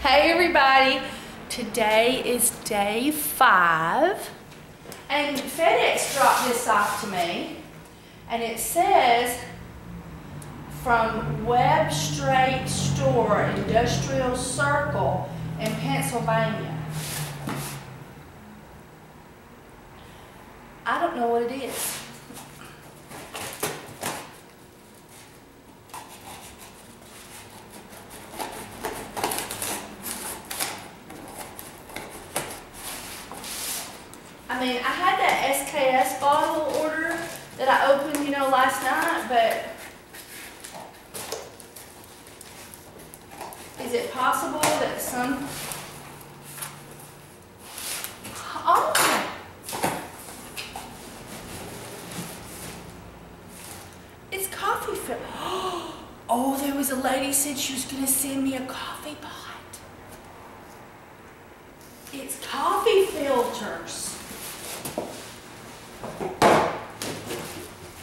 Hey everybody, today is day 5 and FedEx dropped this off to me and it says from Web Straight Store, Industrial Circle in Pennsylvania. I don't know what it is. I mean, I had that SKS bottle order that I opened, you know, last night, but is it possible that some... Oh! It's coffee filter. Oh, there was a lady said she was going to send me a coffee pot. It's coffee filters.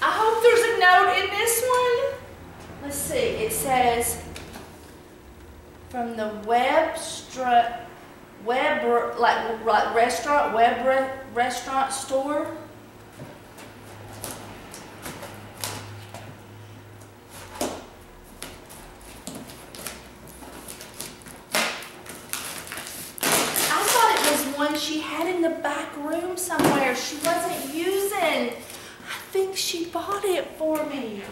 I hope there's a note in this one. Let's see. It says from the restaurant store. I thought it was one she had in the back room somewhere she wasn't using. I think she bought it for me.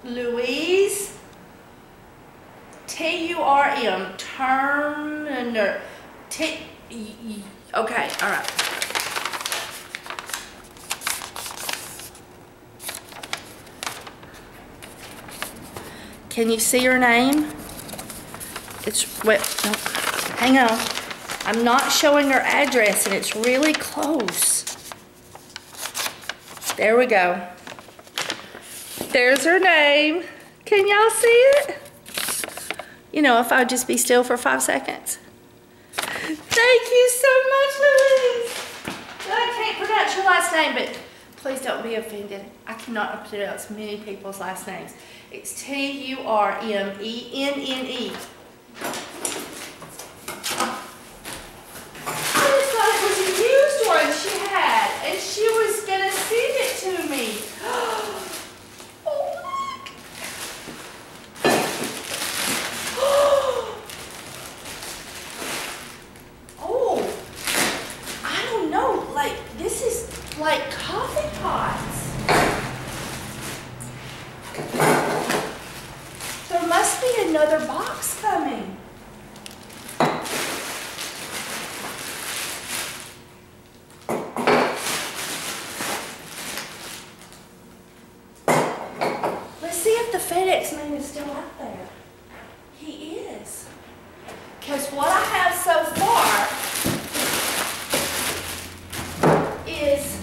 Louise Turmenne. Turmenne. Okay, all right. Can you see her name? It's, wait, no, hang on. I'm not showing her address and it's really close. There we go. There's her name. Can y'all see it? You know, if I'd just be still for 5 seconds. Thank you so much, Louise. I can't pronounce your last name, but please don't be offended. I cannot pronounce many people's last names. It's Turmenne. I just thought it was a used one she had, and she was gonna send it to me. Oh, look. Oh, I don't know. Like, this is like coffee pots. There must be another box coming. Let's see if the FedEx man is still out there. He is. Because what I have so far is,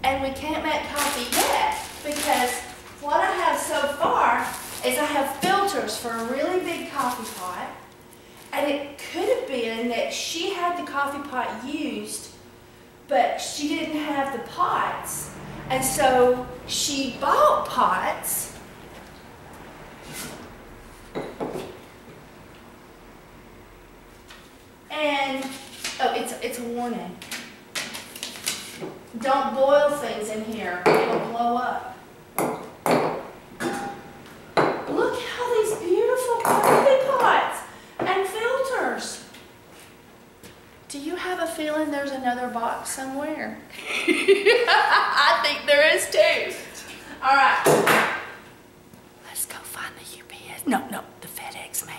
and we can't make coffee yet, because what I have so far is I have filters for a really big coffee pot, and it could have been that she had the coffee pot used, but she didn't have the pots, and so she bought pots. And, oh, it's a warning. Don't boil things in here, it'll blow up. Look how these beautiful coffee pots and filters. Do you have a feeling there's another box somewhere? I think there is too. All right. Let's go find the UPS. No, the FedEx man.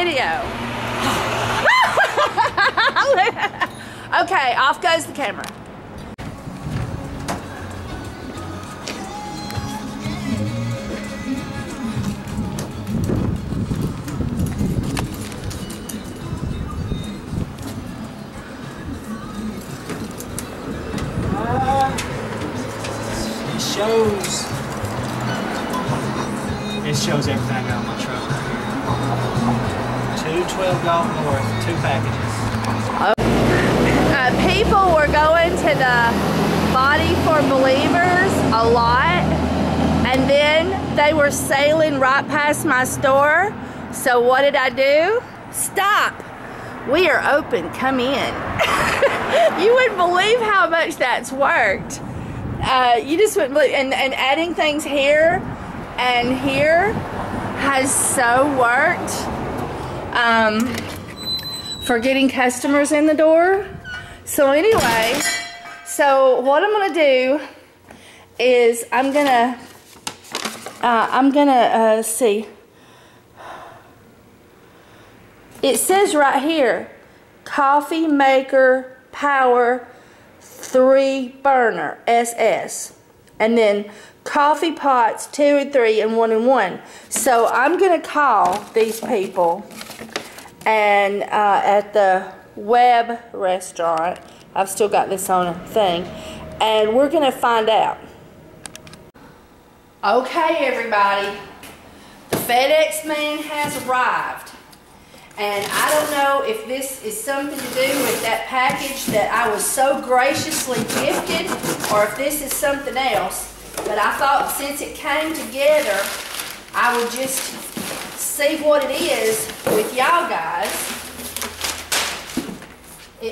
video. Okay, off goes the camera. It shows everything on my truck right here. 212 Golf North, 2 packages. People were going to the Body for Believers a lot, and then they were sailing right past my store. So what did I do? Stop. We are open. Come in. You wouldn't believe how much that's worked. You just wouldn't believe, and adding things here and here has so worked for getting customers in the door. So anyway, so what I'm gonna do is I'm gonna see. It says right here, coffee maker power 3 burner SS, and then coffee pots 2 and 3 and 1 and 1. So I'm gonna call these people, and at the Web restaurant, I've still got this on a thing, and we're gonna find out. Okay, everybody, the FedEx man has arrived. And I don't know if this is something to do with that package that I was so graciously gifted, or if this is something else. But I thought since it came together, I would just see what it is with y'all guys.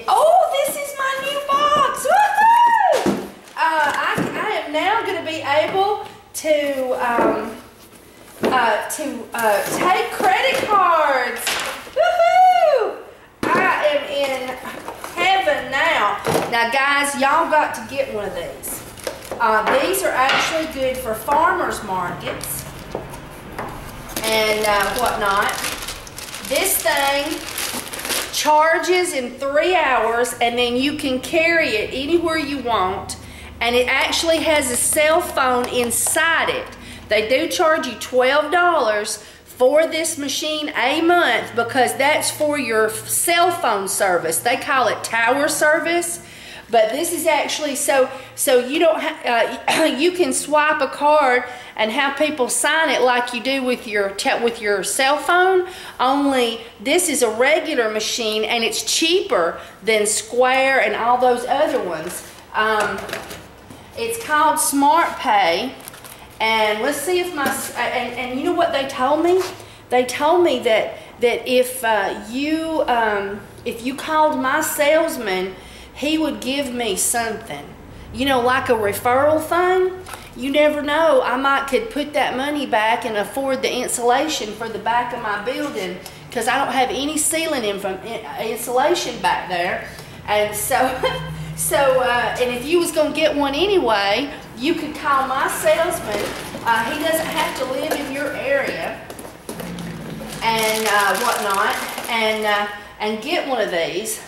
Oh, this is my new box! Woohoo! I am now going to be able to take credit cards. Woohoo! I am in heaven now. Now guys, y'all got to get one of these. These are actually good for farmers markets and whatnot. This thing charges in 3 hours, and then you can carry it anywhere you want, and it actually has a cell phone inside it. They do charge you $12 for this machine a month, because that's for your cell phone service. They call it tower service, but this is actually so you don't you can swipe a card and have people sign it like you do with your cell phone. Only this is a regular machine, and it's cheaper than Square and all those other ones. It's called Smart Pay. And let's see if my, and you know what they told me? They told me that if you called my salesman, he would give me something. You know, like a referral thing. You never know. I could put that money back and afford the insulation for the back of my building, because I don't have any ceiling insulation back there. And so, and if you was going to get one anyway, you could call my salesman. He doesn't have to live in your area and whatnot, and get one of these.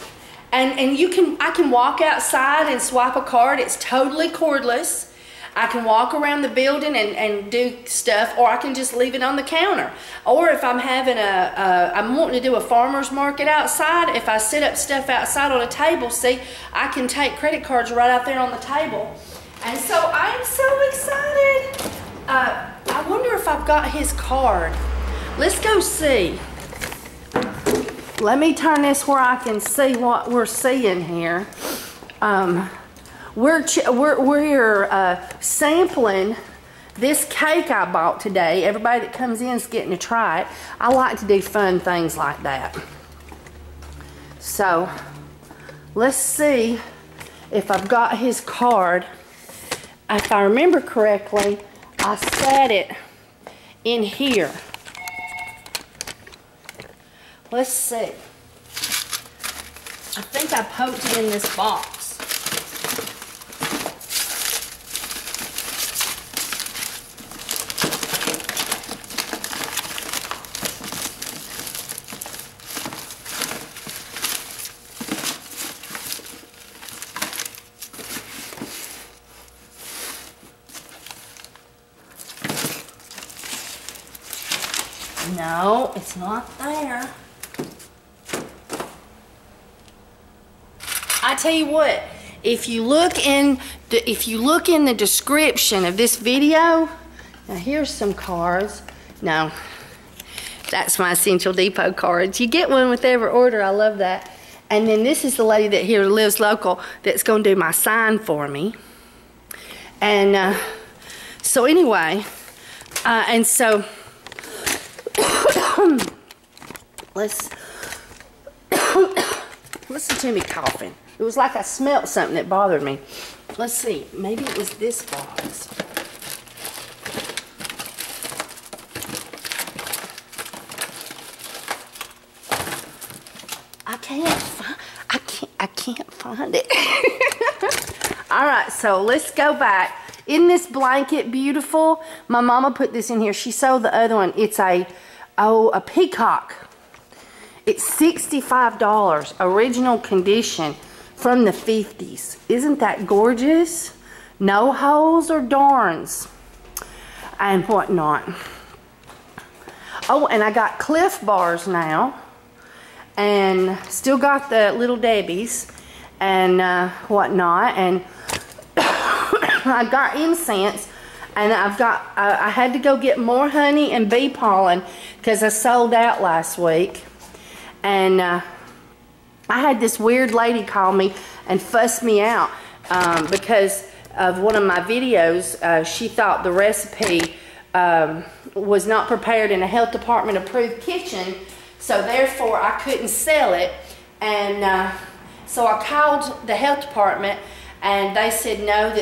And I can walk outside and swipe a card. It's totally cordless. I can walk around the building and do stuff, or I can just leave it on the counter. Or if I'm having I'm wanting to do a farmer's market outside, if I set up stuff outside on a table, see, I can take credit cards right out there on the table. And so I'm so excited. I wonder if I've got his card. Let's go see. Let me turn this where I can see what we're seeing here. We're sampling this cake I bought today. Everybody that comes in is getting to try it. I like to do fun things like that. So let's see if I've got his card. If I remember correctly, I set it in here. Let's see. I think I poked it in this box. No, it's not there. I tell you what, if you look in the description of this video, now here's some cards. No, that's my Essential Depot cards. You get one with every order. I love that. And then this is the lady that here lives local that's going to do my sign for me. And so anyway, and so listen to me coughing. It was like I smelled something that bothered me. Let's see, maybe it was this box. I can't find it. All right, so let's go back. Isn't this blanket beautiful? My mama put this in here. She sold the other one. It's a peacock. It's $65, original condition from the 50s. Isn't that gorgeous? No holes or darns and whatnot. Oh, and I got Cliff Bars now. And still got the Little Debbie's and whatnot, and I got incense, and I had to go get more honey and bee pollen because I sold out last week. And I had this weird lady call me and fuss me out because of one of my videos. She thought the recipe was not prepared in a health department approved kitchen. So therefore, I couldn't sell it, and so I called the health department, and they said no,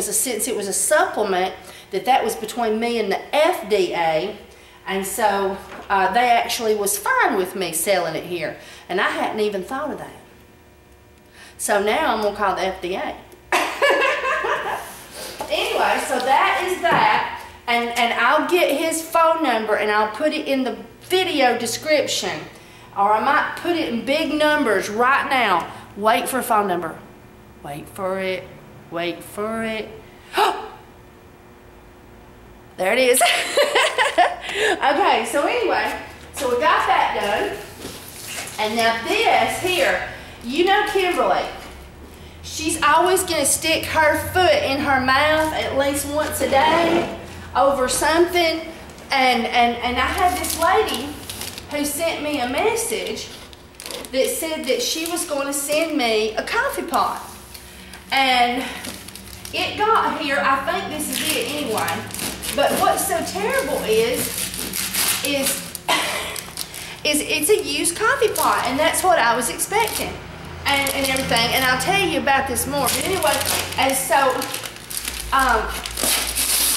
since it was a supplement, that was between me and the FDA, and so they actually was fine with me selling it here, and I hadn't even thought of that. So now I'm gonna call the FDA. Anyway, so that is that, and I'll get his phone number and I'll put it in the video description, or I might put it in big numbers right now. Wait for a phone number. Wait for it. Wait for it. There it is. Okay, so anyway, so we got that done. And now this here, you know Kimberly, she's always gonna stick her foot in her mouth at least once a day over something. And I had this lady who sent me a message that said that she was going to send me a coffee pot. And it got here, I think this is it anyway. But what's so terrible is it's a used coffee pot, and that's what I was expecting and everything. And I'll tell you about this more. But anyway, and so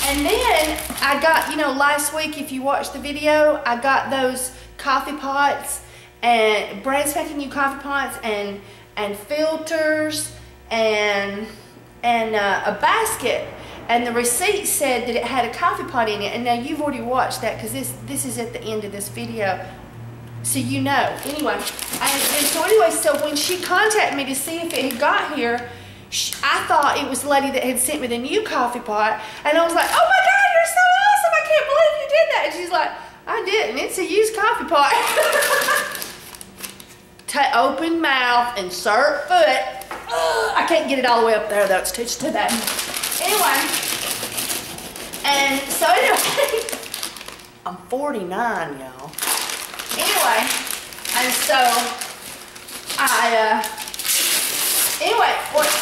and then I got, you know, last week, if you watched the video, I got those coffee pots and brand spanking new coffee pots and filters and a basket. And the receipt said that it had a coffee pot in it. And now you've already watched that because this is at the end of this video. So you know. Anyway, and so anyway, so when she contacted me to see if it had got here, I thought it was the lady that had sent me the new coffee pot, and I was like, oh my God, you're so awesome, I can't believe you did that. And she's like, I didn't, it's a used coffee pot. Open mouth, insert foot. I can't get it all the way up there though, it's too bad. Anyway, and so anyway, I'm 49, y'all. Anyway, and so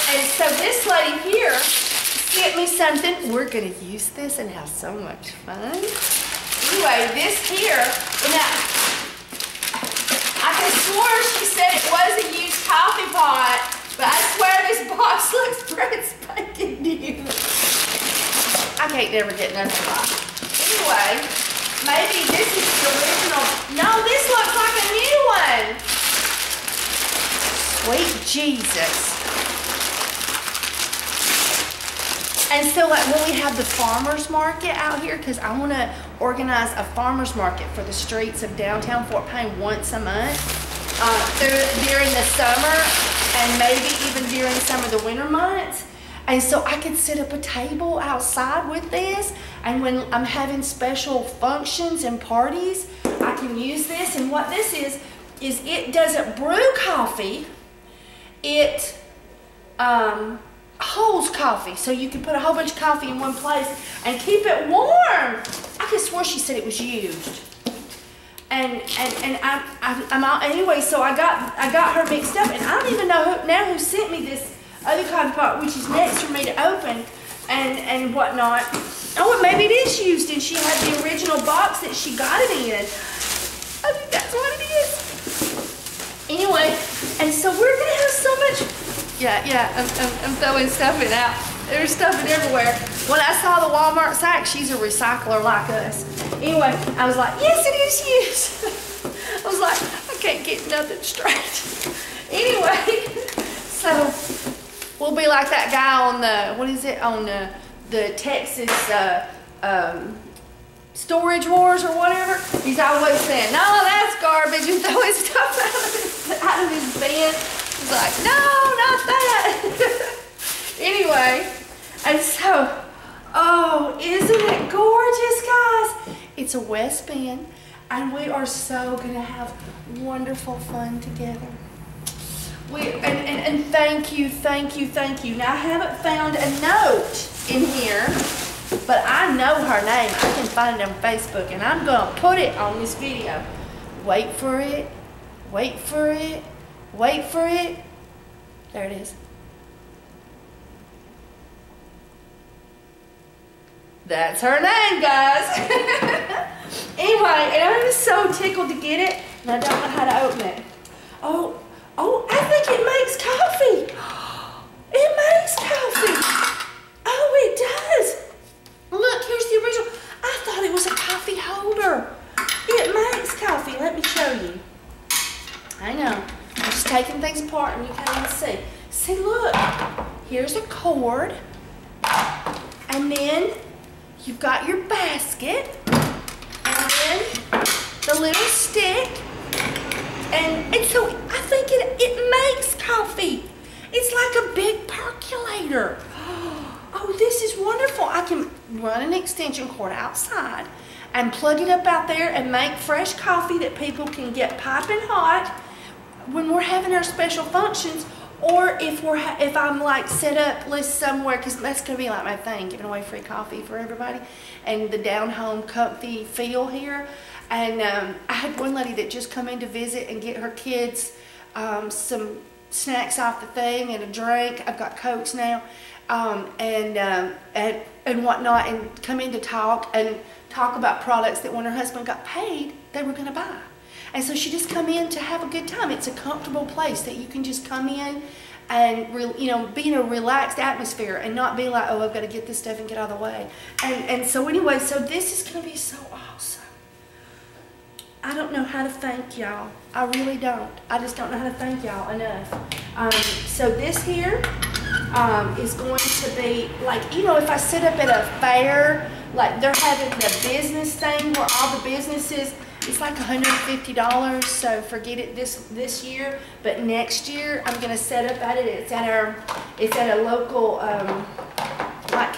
and so this lady here sent me something. We're going to use this and have so much fun. Anyway, this here, now, I could swear she said it was a used coffee pot, but I swear this box looks brand spanking new. I can't never get nothing right. Anyway, maybe this is the original. No, this looks like a new one. Sweet Jesus. And so like when we have the farmer's market out here, because I want to organize a farmer's market for the streets of downtown Fort Payne once a month during the summer and maybe even during some of the winter months. And so I could set up a table outside with this, and when I'm having special functions and parties, I can use this. And what this is it doesn't brew coffee, it holds coffee. So you can put a whole bunch of coffee in one place and keep it warm. I could swear she said it was used. And I'm out anyway, so I got her mixed up, and I don't even know who sent me this other coffee pot, which is next for me to open and whatnot. Oh, maybe it is used, and she had the original box that she got it in. I think that's what it is. Anyway, and so we're gonna have so much. Yeah, I'm throwing stuff in out. There's stuff in everywhere. When I saw the Walmart sack, she's a recycler like us. Anyway, I was like, yes, it is used. I was like, I can't get nothing straight. Anyway, so we'll be like that guy on the, what is it, on the Texas Storage Wars or whatever. He's always saying, no, that's garbage, and throwing stuff out of his bin. He's like, no, not that. Anyway, and so, oh, isn't it gorgeous, guys? It's a West Bend, and we are so gonna have wonderful fun together. And thank you. Now I haven't found a note in here, but I know her name. I can find it on Facebook, and I'm gonna put it on this video. Wait for it. Wait for it. Wait for it. There it is. That's her name, guys. Anyway, and I'm just so tickled to get it, and I don't know how to open it. Oh, I think it makes coffee. It makes coffee. Oh, it does. Look, here's the original. I thought it was a coffee holder. It makes coffee. Let me show you. I know. I'm just taking things apart, and you can't even see. See, look. Here's a cord, and then you've got your basket, and then the little stick, and so I think it makes coffee. It's like a big percolator. Oh, this is wonderful. I can run an extension cord outside and plug it up out there and make fresh coffee that people can get piping hot when we're having our special functions, or if I'm like set up list somewhere, because that's gonna be like my thing, giving away free coffee for everybody and the down home comfy feel here. And I had one lady that just come in to visit and get her kids some snacks off the thing and a drink. I've got Cokes now, and whatnot, and come in to talk about products that when her husband got paid, they were gonna buy. And so she just come in to have a good time. It's a comfortable place that you can just come in and be in a relaxed atmosphere and not be like, oh, I've got to get this stuff and get out of the way. And so anyway, so this is going to be so awesome. I don't know how to thank y'all. I really don't. I just don't know how to thank y'all enough. So this here is going to be like, if I set up at a fair, like they're having the business thing where all the businesses, it's like $150, so forget it this year. But next year, I'm gonna set up at it. It's at a local like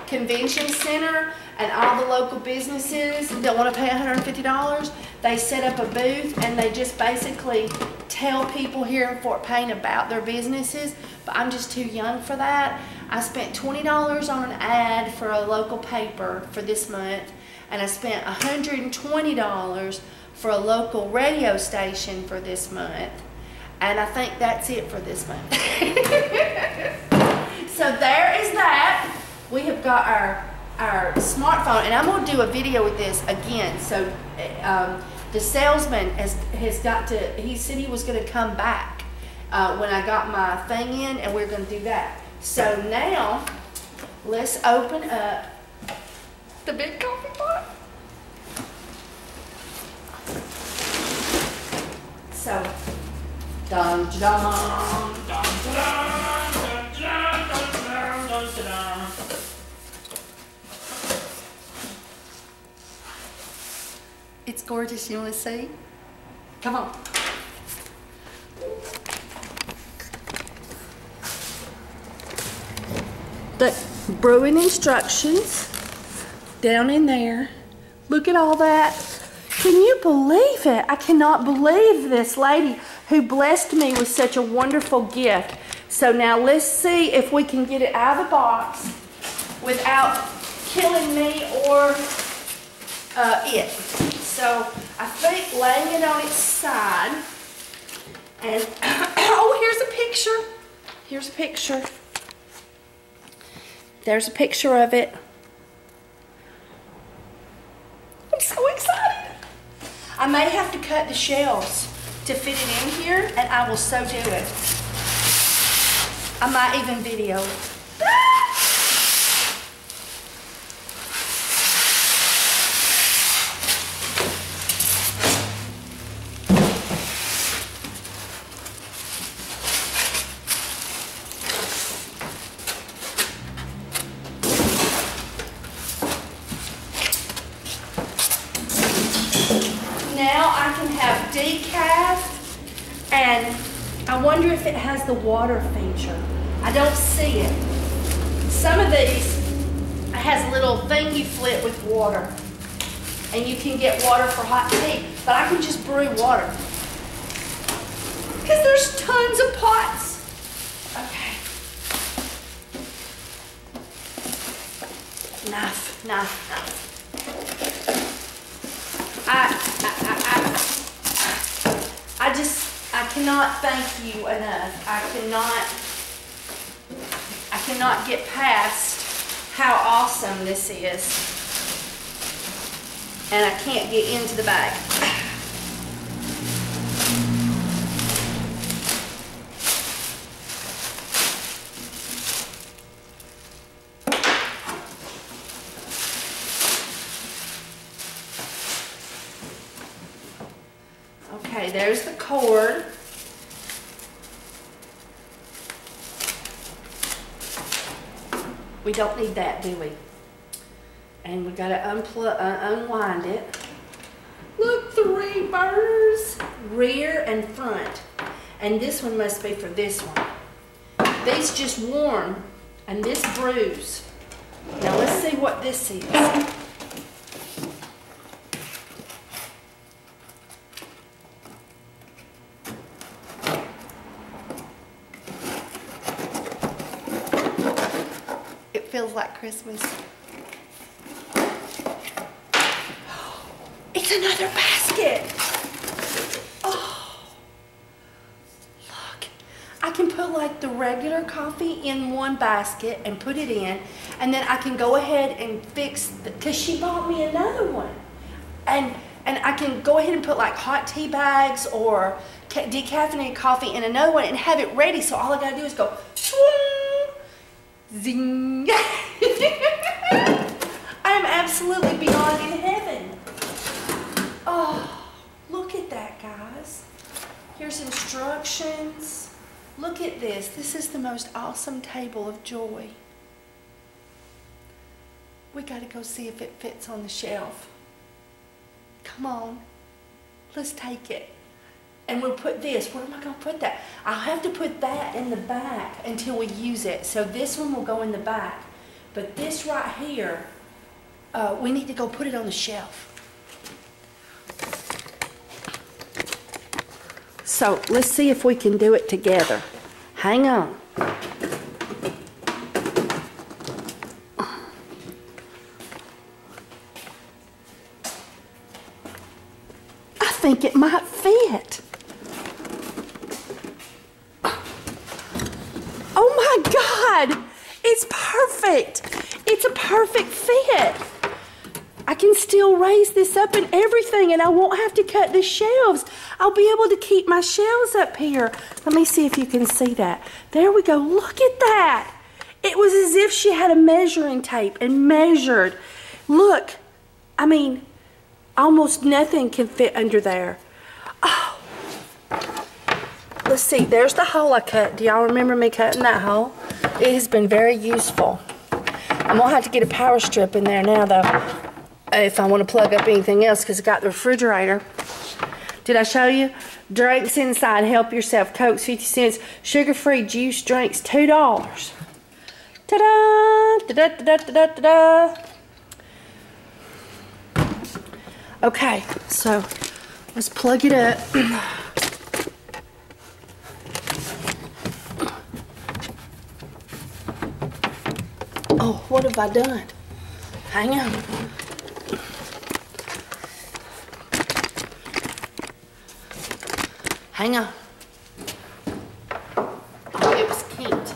convention center, and all the local businesses that want to pay $150, they set up a booth, and they just basically tell people here in Fort Payne about their businesses. But I'm just too young for that. I spent $20 on an ad for a local paper for this month. And I spent $120 for a local radio station for this month. And I think that's it for this month. So there is that. We have got our smartphone, and I'm going to do a video with this again. So the salesman has got to, he said he was going to come back when I got my thing in, and we're going to do that. So now, let's open up the big coffee pot. So, dun dun dun dun dun dun dun dun dun. It's gorgeous. You want to see? Come on. brewing instructions down in there. Look at all that. Can you believe it? I cannot believe this lady who blessed me with such a wonderful gift. So now let's see if we can get it out of the box without killing me or it. So I think laying it on its side, and oh, here's a picture. Here's a picture. There's a picture of it. I'm so excited. I may have to cut the shelves to fit it in here, and I will so do it. I might even video it. Now I can have decaf, and I wonder if it has the water feature. I don't see it. Some of these has a little thing you flip with water, and you can get water for hot tea, but I can just brew water because there's tons of pots. Okay. Enough. I cannot thank you enough. I cannot get past how awesome this is. And I can't get into the bag. Okay, there's the cord. We don't need that, do we? And we gotta unwind it. Look, 3 burners, rear and front. And this one must be for this one. These just warm, and this brews. Now let's see what this is. Feels like Christmas. It's another basket. Oh, look. I can put like the regular coffee in one basket and put it in, and then I can go ahead and fix, because she bought me another one. And I can go ahead and put like hot tea bags or decaffeinated coffee in another one and have it ready, so all I gotta do is go swing, zing. I am absolutely beyond in heaven. Oh, look at that, guys. Here's instructions. Look at this. This is the most awesome table of joy. We got to go see if it fits on the shelf. Come on. Let's take it. And we'll put this. Where am I going to put that? I'll have to put that in the back until we use it. So this one will go in the back. But this right here, we need to go put it on the shelf. So let's see if we can do it together. Hang on. I think it might fit. Oh my God, it's perfect. It's a perfect fit. I can still raise this up and everything, and I won't have to cut the shelves. I'll be able to keep my shelves up here. Let me see if you can see that. There we go. Look at that. It was as if she had a measuring tape and measured. Look, I mean, almost nothing can fit under there. Oh. Let's see. There's the hole I cut. Do y'all remember me cutting that hole? It has been very useful. I'm going to have to get a power strip in there now, though, if I want to plug up anything else, because I got the refrigerator. Did I show you? Drinks inside, help yourself. Cokes 50 cents. Sugar-free juice drinks $2. Ta-da! Da-da-da-da-da-da-da! Okay, so let's plug it up. Oh, what have I done? Hang on. Hang on. Oh, it was kinked.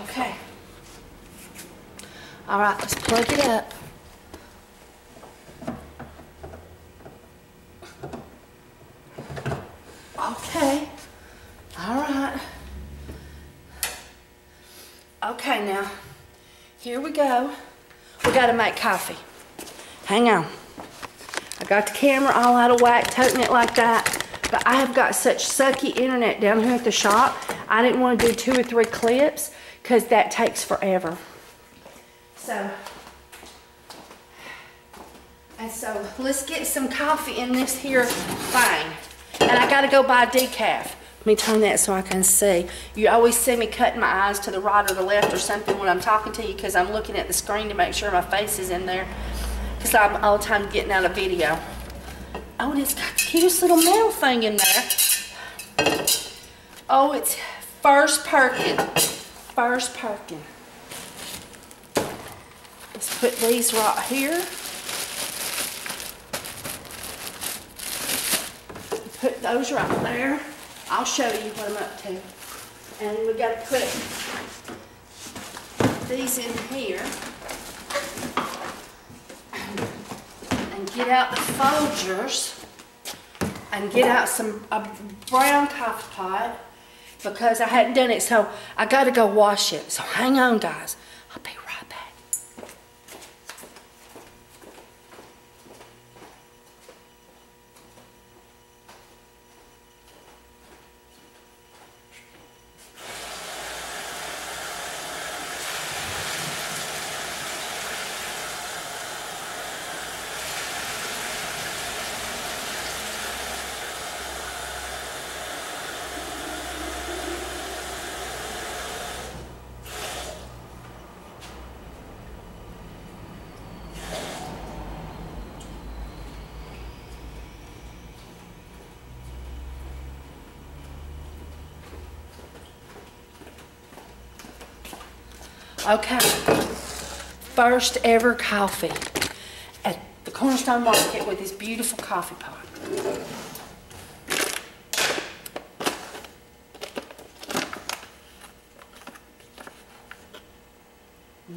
Okay. All right, let's plug it up. Okay. All right. Okay, now, here we go. We gotta make coffee. Hang on. I got the camera all out of whack, toting it like that, but I have got such sucky internet down here at the shop. I didn't want to do 2 or 3 clips because that takes forever. So let's get some coffee in this here thing. And I gotta go buy decaf. Let me turn that so I can see. You always see me cutting my eyes to the right or the left or something when I'm talking to you because I'm looking at the screen to make sure my face is in there. Because I'm all the time getting out a video. Oh, and it's got the cutest little metal thing in there. Oh, it's first perking. First perking. Let's put these right here. Put those right there. I'll show you what I'm up to. And we got to put these in here. And get out the Folgers. And get out a brown coffee pot. Because I hadn't done it, so I got to go wash it. So hang on, guys. I'll be right back. Okay, first ever coffee at the Cornerstone Market with this beautiful coffee pot.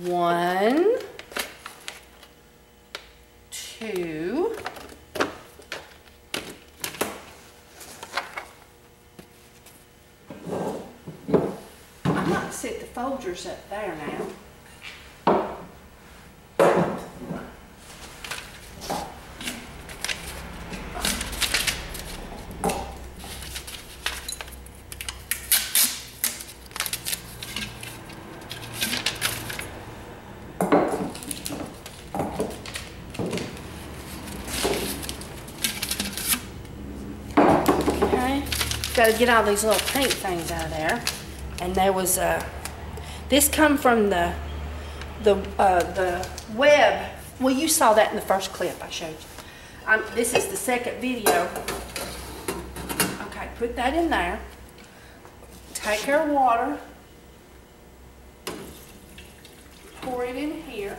One, two, I might set the Folgers up there now. Got to get all these little pink things out of there. And there was this come from the web. Well, you saw that in the first clip I showed you. This is the second video. Okay, put that in there. Take our water. Pour it in here.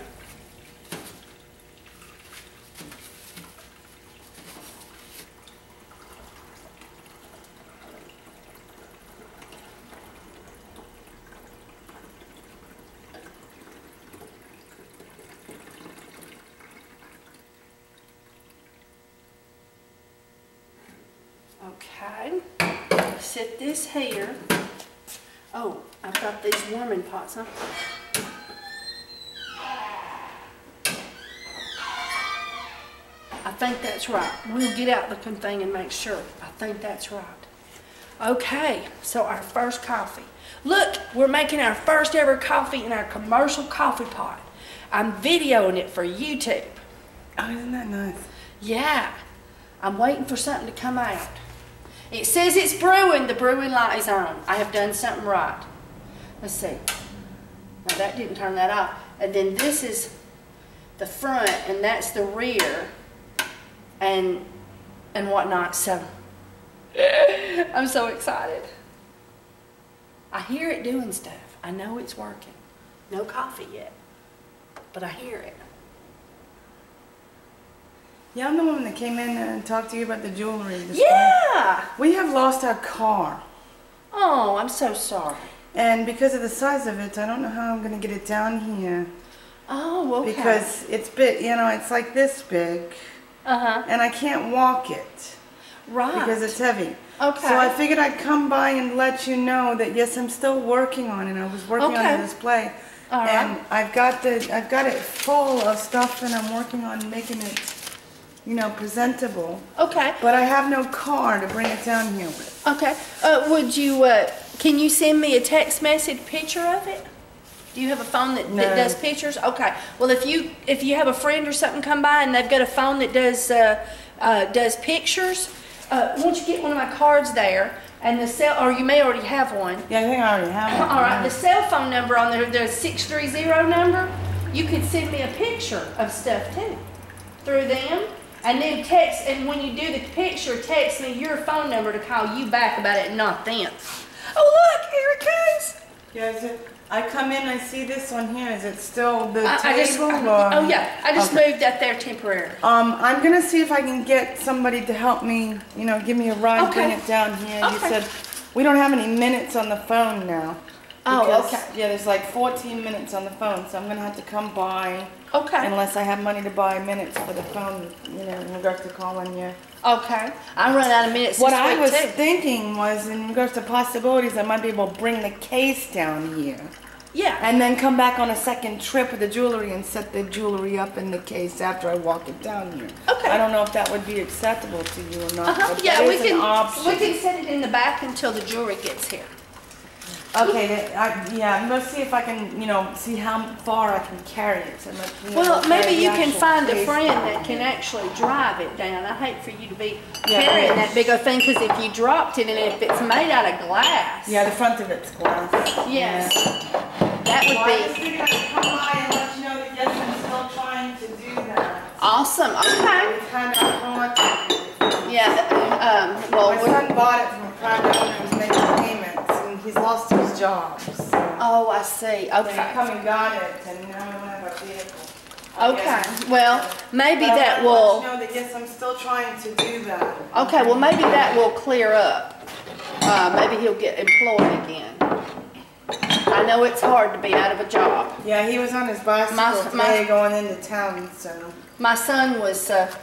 Okay, set this here. Oh, I've got these warming pots, huh? I think that's right. We'll get out the thing and make sure. I think that's right. Okay, so our first coffee. Look, we're making our first ever coffee in our commercial coffee pot. I'm videoing it for YouTube. Oh, isn't that nice? Yeah. I'm waiting for something to come out. It says it's brewing. The brewing light is on. I have done something right. Let's see. Now that didn't turn that off. And then this is the front, and that's the rear, and whatnot. So I'm so excited. I hear it doing stuff. I know it's working. No coffee yet, but I hear it. Yeah, I'm the woman that came in and talked to you about the jewelry this Yeah! morning. We have lost our car. Oh, I'm so sorry. And because of the size of it, I don't know how I'm going to get it down here. Oh, okay. Because it's big, you know, it's like this big. Uh-huh. And I can't walk it. Right. Because it's heavy. Okay. So I figured I'd come by and let you know that yes, I'm still working on it. I was working on the display. All right. And I've got it full of stuff, and I'm working on making it, you know, presentable. Okay. But I have no car to bring it down here with. Okay. Would you, can you send me a text message picture of it? Do you have a phone that does pictures? Okay. Well, if you have a friend or something come by and they've got a phone that does pictures, why don't you get one of my cards there, and the cell, or you may already have one. Yeah, I think I already have one. All right. The cell phone number on there, the 630 number, you could send me a picture of stuff too through them. And then text, and when you do the picture, text me your phone number to call you back about it, not them. Oh, look, here it goes. Yeah, is it? I come in, I see this one here. Is it still the table? Oh yeah, I just moved that there temporarily. I'm gonna see if I can get somebody to help me. You know, give me a ride, bring it down here. Okay. You said we don't have any minutes on the phone now. Oh, okay. Yeah, there's like 14 minutes on the phone, so I'm gonna have to come by. Okay. Unless I have money to buy minutes for the phone, you know, in regards to calling you. Okay. I run out of minutes. What I was too. thinking was, in regards to possibilities, I might be able to bring the case down here. Yeah. And then come back on a second trip with the jewelry and set the jewelry up in the case after I walk it down here. Okay. I don't know if that would be acceptable to you or not. But Yeah, that we is an option. can set it in the back until the jewelry gets here. Okay, I'm gonna see if I can, you know, see how far I can carry it. So Well, maybe you can find a friend that can actually drive it down. I hate for you to be carrying that big of thing, because if you dropped it and if it's made out of glass. Yeah, the front of it's glass. Yes. Yeah. That would I be just figured I'd come by and let you know that yes, I'm still trying to do that. awesome. Okay. It's kind of complicated. Yeah. Well, My son bought it from a private owner who's making payments, and he's lost his job. So oh, I see. they Okay. come and got it, and now I don't have a vehicle. Okay. Well, maybe But that I will. want to let you know that yes, I'm still trying to do that. Okay. Well, maybe that will clear up. Maybe he'll get employed again. I know it's hard to be out of a job. Yeah, he was on his bicycle today going into town, so. My son was at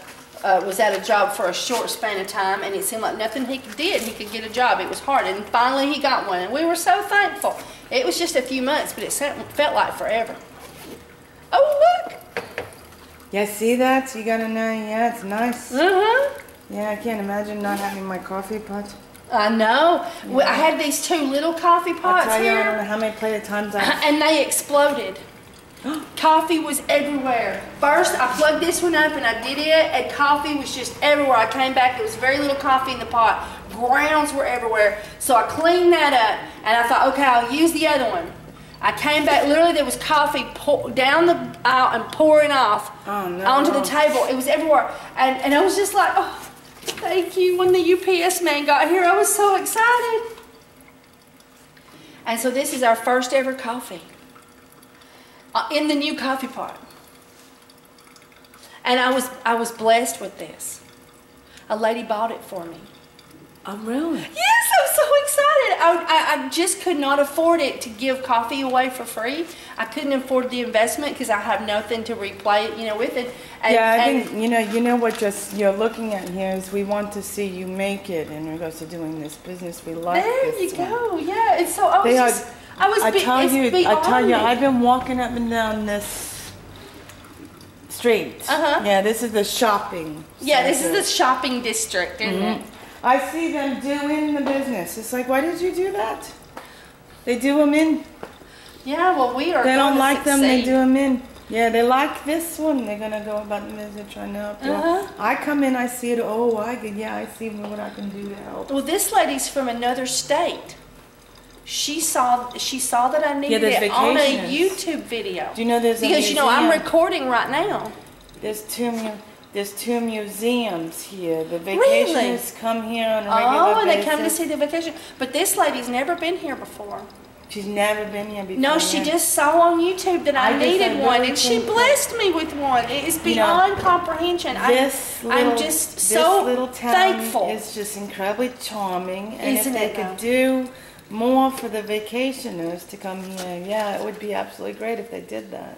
a job for a short span of time, and it seemed like nothing he did, he could get a job. It was hard, and finally he got one, and we were so thankful. It was just a few months, but it felt like forever. Oh, look! Yeah, see that? You gotta know, yeah, it's nice. Uh-huh. Yeah, I can't imagine not having my coffee pot. I know. Yeah. I had these two little coffee pots I here. don't know how many plate of times And they exploded. Coffee was everywhere. First, I plugged this one up and I did it, and coffee was just everywhere. I came back, there was very little coffee in the pot. Grounds were everywhere. So I cleaned that up, and I thought, okay, I'll use the other one. I came back, literally there was coffee down the aisle and pouring off onto the table. It was everywhere. And I was just like, oh, thank you. When the UPS man got here, I was so excited. And so this is our first ever coffee. In the new coffee pot. And I was blessed with this. A lady bought it for me. Oh, really? Yes, I'm so excited. I just could not afford it to give coffee away for free. I couldn't afford the investment because I have nothing to replay it, with it. And, yeah, I think, you know what you're looking at here is we want to see you make it in regards to doing this business. We like this. There you go. Yeah, it's so, I tell you, I've been walking up and down this street. Yeah, this is the shopping Yeah, this is center. the shopping district, isn't it? I see them doing the business. It's like, why did you do that? They do them in. Yeah, well, we are They don't like them, they do them in. Yeah, they like this one. They're gonna go about the business trying to help you. I come in, I see it. Oh, I see what I can do to help. Well, this lady's from another state. She saw that I needed it on a YouTube video. Do you know there's a because museum? I'm recording right now. There's two museums here. The vacationists come here on a regular basis. basis. They come to see the vacation. But this lady's never been here before. She's never been here before. No, she just saw on YouTube that I needed one, and she blessed me with one. It is beyond comprehension. I'm just so little town thankful. It's just incredibly charming, and Isn't if they it, could do more for the vacationers to come here, yeah, it would be absolutely great if they did that.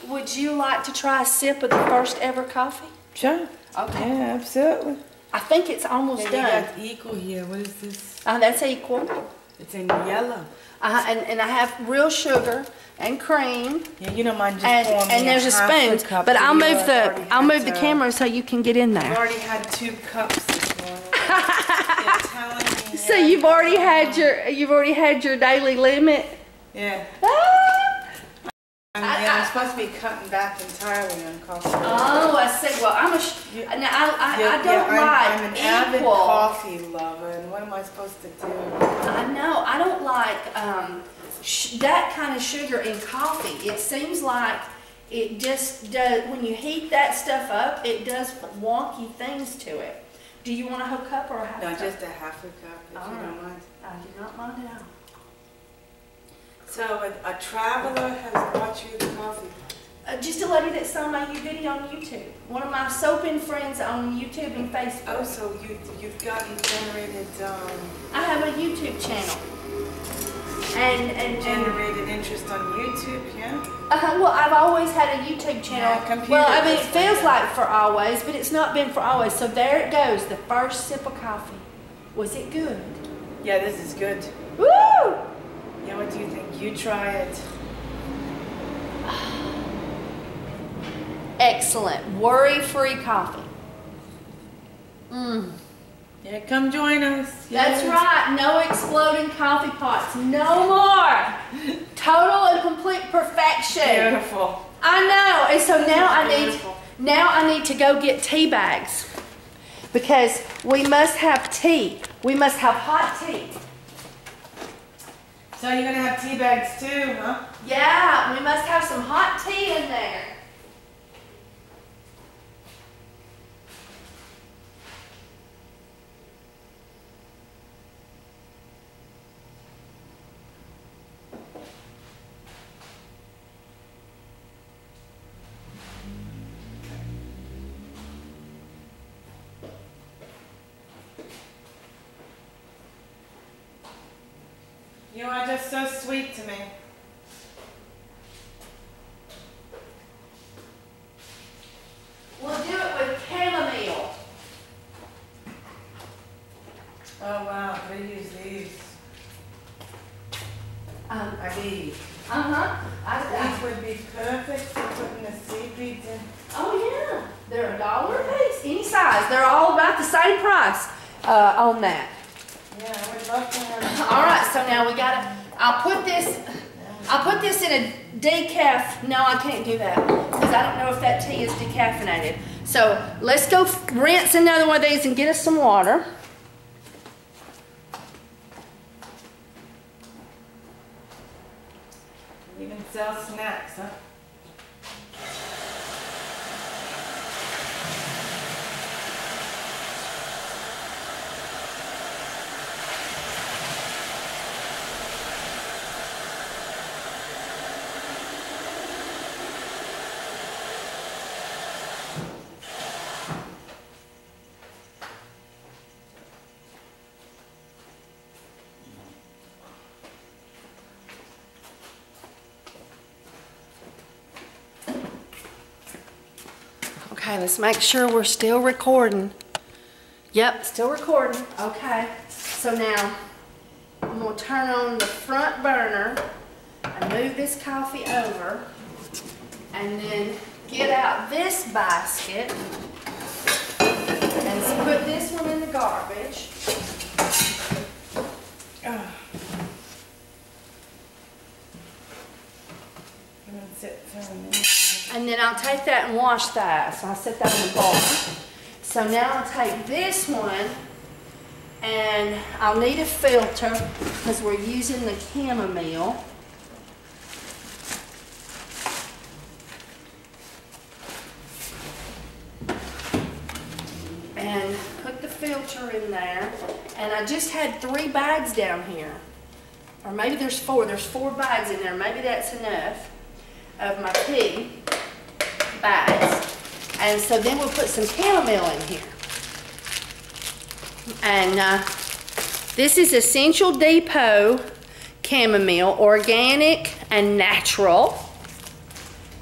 Would you like to try a sip of the first ever coffee? Sure. Okay. Yeah, absolutely. I think it's almost done. You got equal here. What is this? That's equal. It's in yellow. And I have real sugar and cream. Yeah, you don't mind just pouring me and there's a spoon. But I'll move the camera so you can get in there. I've already had 2 cups this morning. They're telling me. So you've already had your daily limit. Yeah. I'm supposed to be cutting back entirely on coffee. Oh, I see. Well, I don't like I'm an avid coffee lover, and what am I supposed to do? I know. I don't like that kind of sugar in coffee. It seems like it just does, when you heat that stuff up, it does wonky things to it. Do you want a whole cup or a half cup? No, just a half a cup, if you don't mind. I do not mind at all. So a traveler has brought you the coffee? Just a lady that saw my video on YouTube. One of my soaping friends on YouTube and Facebook. Oh, so you've gotten generated... I have a YouTube channel. And generated interest on YouTube, yeah? Well, I've always had a YouTube channel. Yeah, well, I mean, it feels like for always, but it's not been for always. So there it goes, the first sip of coffee. Was it good? Yeah, this is good. Woo! Yeah, what do you think? You try it. Excellent. Worry-free coffee. Yeah, come join us. That's right. No exploding coffee pots. No more. Total and complete perfection. Beautiful. I know. And so now I need to go get tea bags because we must have tea. We must have hot tea. So you're gonna have tea bags too, huh? Yeah, we must have some hot tea in there. You are just so sweet to me. We'll do it with chamomile. Oh wow, I use these. These. These would be perfect for putting the seaweeds in. Oh yeah, they're $1 a piece, any size. They're all about the same price on that. Yeah, I would love to have. All right, so now we gotta. I'll put this in a decaf. No, I can't do that because I don't know if that tea is decaffeinated. So let's go rinse another one of these and get us some water. You can sell snacks, huh? Okay, let's make sure we're still recording. Yep, still recording. Okay, so now I'm gonna turn on the front burner and move this coffee over and then get out this basket and put this one in the garbage. I'm gonna sit for a minute. take that and wash that. So I set that in the bowl. So now I'll take this one and I'll need a filter because we're using the chamomile. And put the filter in there. And I just had 3 bags down here. Or maybe there's 4. There's 4 bags in there. Maybe that's enough of my tea bags. And so then we'll put some chamomile in here. And this is Essential Depot chamomile, organic and natural.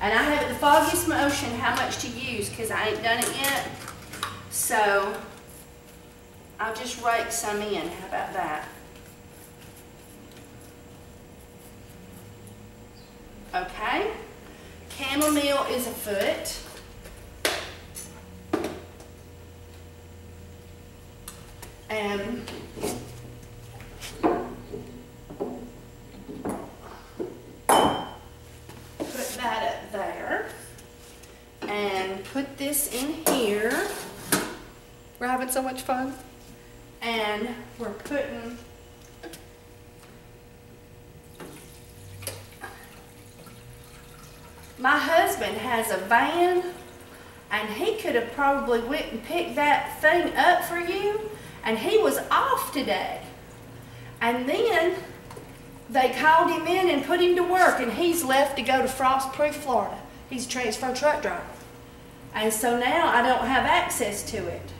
And I have at the foggiest motion how much to use because I ain't done it yet. So I'll just rake some in. How about that? Okay. Chamomile is a foot. And put that up there. And put this in here. We're having so much fun. And we're putting my husband has a van and he could have probably went and picked that thing up for you, and he was off today. And then they called him in and put him to work, and he's left to go to Frostproof, Florida. He's a transfer truck driver. And so now I don't have access to it.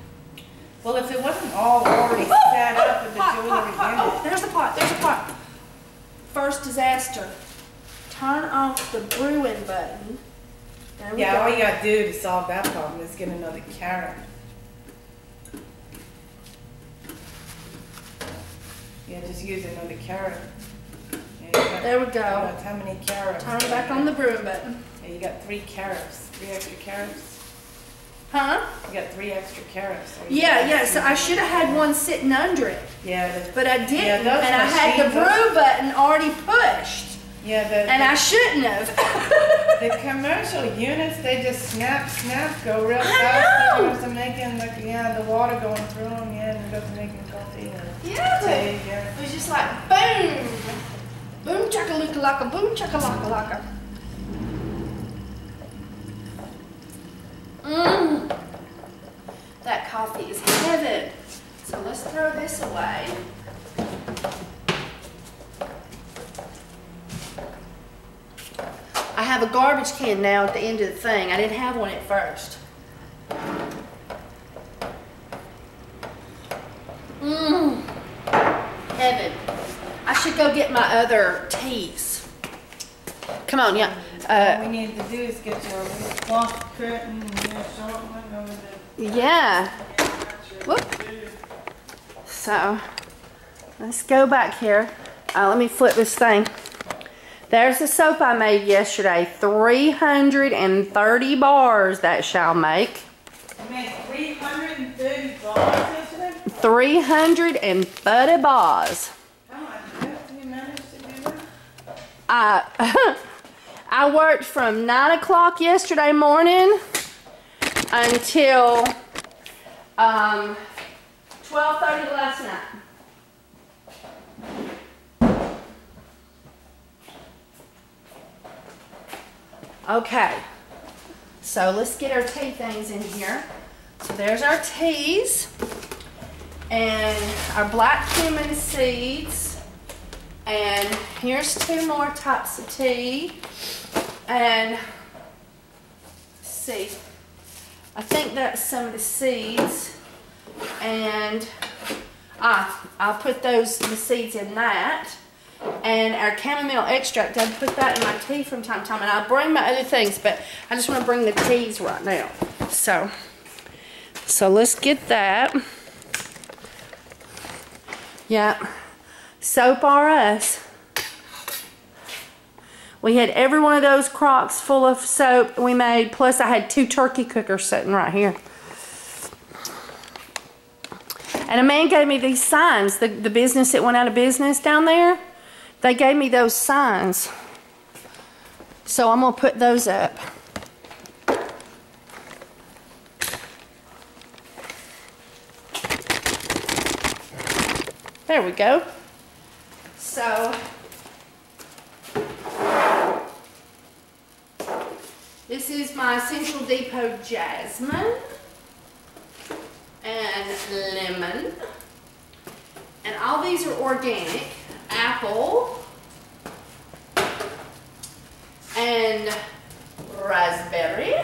Well, if it wasn't all already set up with the jewelry in it. Oh, there's the pot, there's the pot. First disaster. Turn off the brewing button. There we go. All you gotta do to solve that problem is get another carrot. Yeah, just use another carrot. Yeah, there we go. That's how many carrots? Turn back on the brewing button. Yeah, you got 3 carrots. 3 extra carrots? Huh? You got 3 extra carrots. Yeah, so I should have had one sitting under it. Yeah. But I didn't, and I had the brew button already pushed. Yeah, and I shouldn't have. The commercial units, they just snap, go real fast. I know. It goes to making the water going through them, and it goes to making coffee. Yeah, it was just like boom, boom chakalaka, boom chakalaka. That coffee is heaven. So let's throw this away. I have a garbage can now at the end of the thing. I didn't have one at first. Heaven. I should go get my other teas. Come on, yeah. All we need to do is get your cloth curtain and your short one over there. Yeah. Whoop. So, let's go back here. Let me flip this thing. There's the soap I made yesterday. 330 bars that shall make. You made 330 bars yesterday? 330 bars. How much did you manage to do that? I worked from 9 o'clock yesterday morning until 12:30 last night. Okay, so let's get our tea things in here. So there's our teas and our black cumin seeds. And here's 2 more types of tea. And let's see, I think that's some of the seeds. And I'll put the seeds in that. And our chamomile extract, I put that in my tea from time to time. And I'll bring my other things, but I just want to bring the teas right now. So let's get that. Yeah. Soap R Us. We had every one of those crocks full of soap we made. Plus I had 2 turkey cookers sitting right here. And a man gave me these signs. The business that went out of business down there. They gave me those signs. So I'm going to put those up. There we go. So, this is my Central Depot jasmine and lemon. And all these are organic. Apple and raspberry.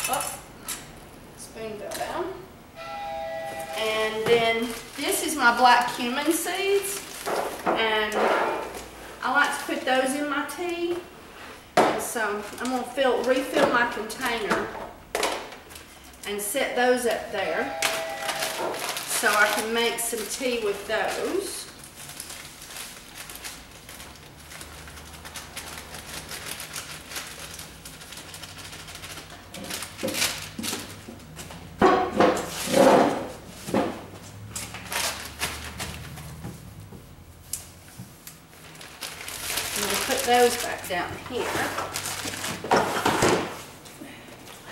Oh, spoon fell down. And then this is my black cumin seeds. And I like to put those in my tea. And so I'm going to refill my container and set those up there so I can make some tea with those. I'm going to put those back down here.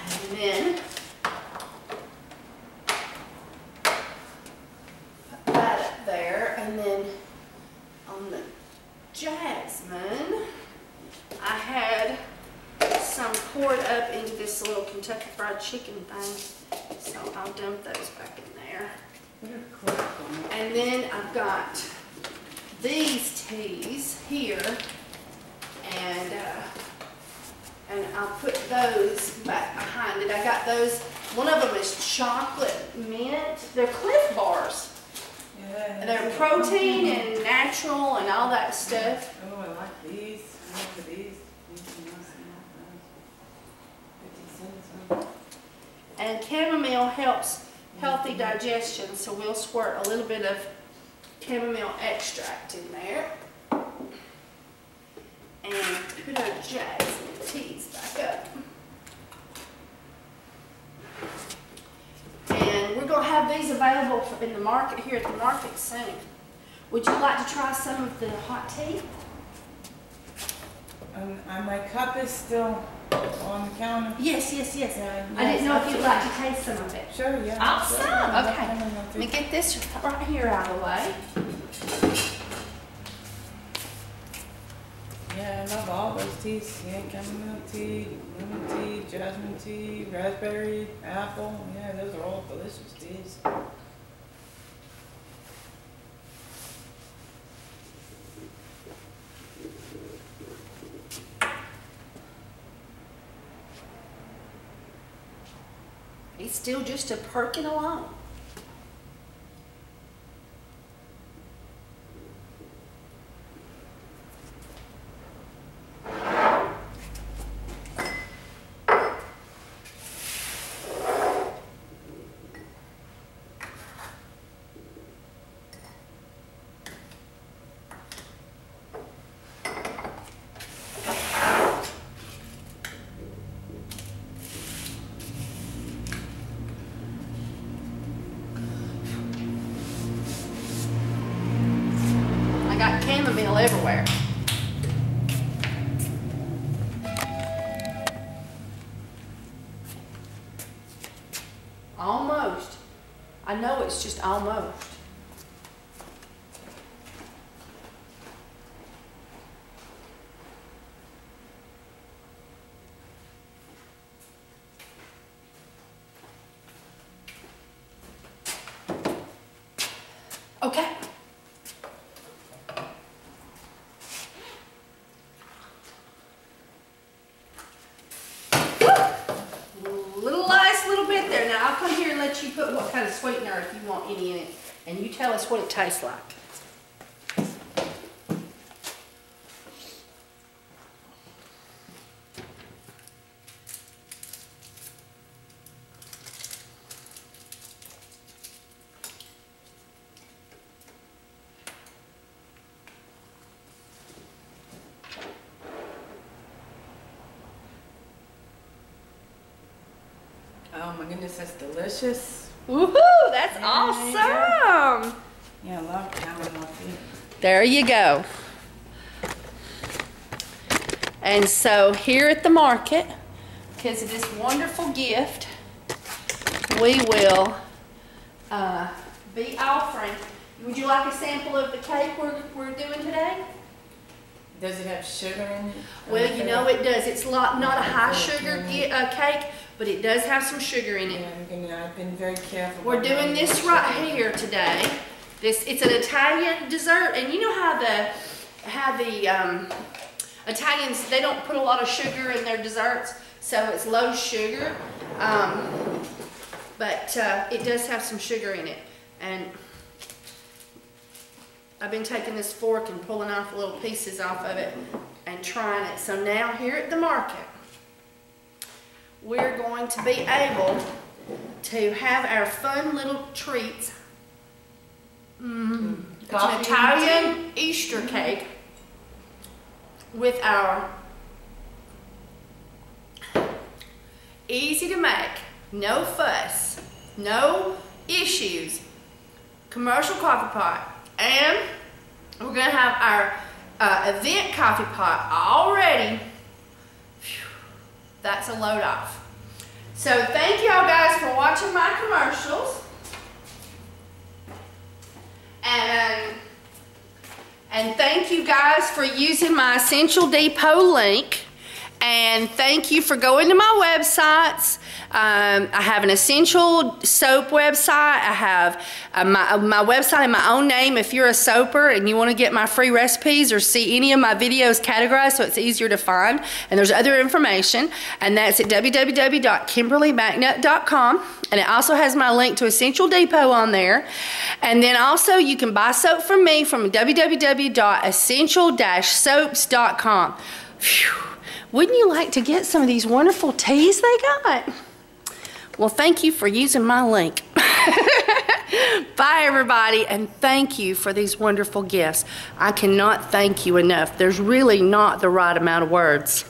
And then put that up there. And then on the jasmine, I had some poured up into this little Kentucky Fried Chicken thing. So I'll dump those back in there. And then I've got these teas here, and I'll put those back behind it. I got those. One of them is chocolate mint. They're Cliff Bars. Yeah, they're protein and natural and all that stuff. Oh, I like these. I like these. And chamomile helps healthy digestion, so we'll squirt a little bit of chamomile extract in there. And put our jasmine teas back up. And we're going to have these available in the market, here at the market soon. Would you like to try some of the hot tea? My cup is still on the counter. Yes. I didn't know if you'd like to taste some of it. Sure, yeah. Awesome. Sure. Okay. Let me get this right here out of the way. Yeah, I love all those teas. Yeah, chamomile tea, lemon tea, jasmine tea, raspberry, apple. Yeah, those are all delicious teas. He's still just a perking along. Got chamomile everywhere. Almost. I know it's just almost. Okay. You put what kind of sweetener if you want any in it, and you tell us what it tastes like. Oh my goodness, that's delicious. Woohoo! That's awesome! Yeah, I love chamomile tea. There you go. And so here at the market, because of this wonderful gift, we will be offering. Would you like a sample of the cake we're doing today? Does it have sugar in it? Well, you know it does. It's not a high sugar cake, but it does have some sugar in it. Yeah, I've been very careful. We're doing this right here today. It's an Italian dessert, and you know how the Italians, they don't put a lot of sugar in their desserts, so it's low sugar, but it does have some sugar in it. And I've been taking this fork and pulling off little pieces off of it and trying it. So now here at the market, we're going to be able to have our fun little treats. It's an Italian Easter cake with our easy to make, no fuss, no issues, commercial coffee pot. And we're going to have our event coffee pot all ready. That's a load off. So thank y'all guys for watching my commercials. And thank you guys for using my Essential Depot link. And thank you for going to my websites. I have an essential soap website. I have my website in my own name if you're a soaper and you want to get my free recipes or see any of my videos categorized so it's easier to find. And there's other information. And that's at www.kimberlymcnutt.com. And it also has my link to Essential Depot on there. And then also you can buy soap from me from www.essential-soaps.com. Phew. Wouldn't you like to get some of these wonderful teas they got? Well, thank you for using my link. Bye, everybody, and thank you for these wonderful gifts. I cannot thank you enough. There's really not the right amount of words.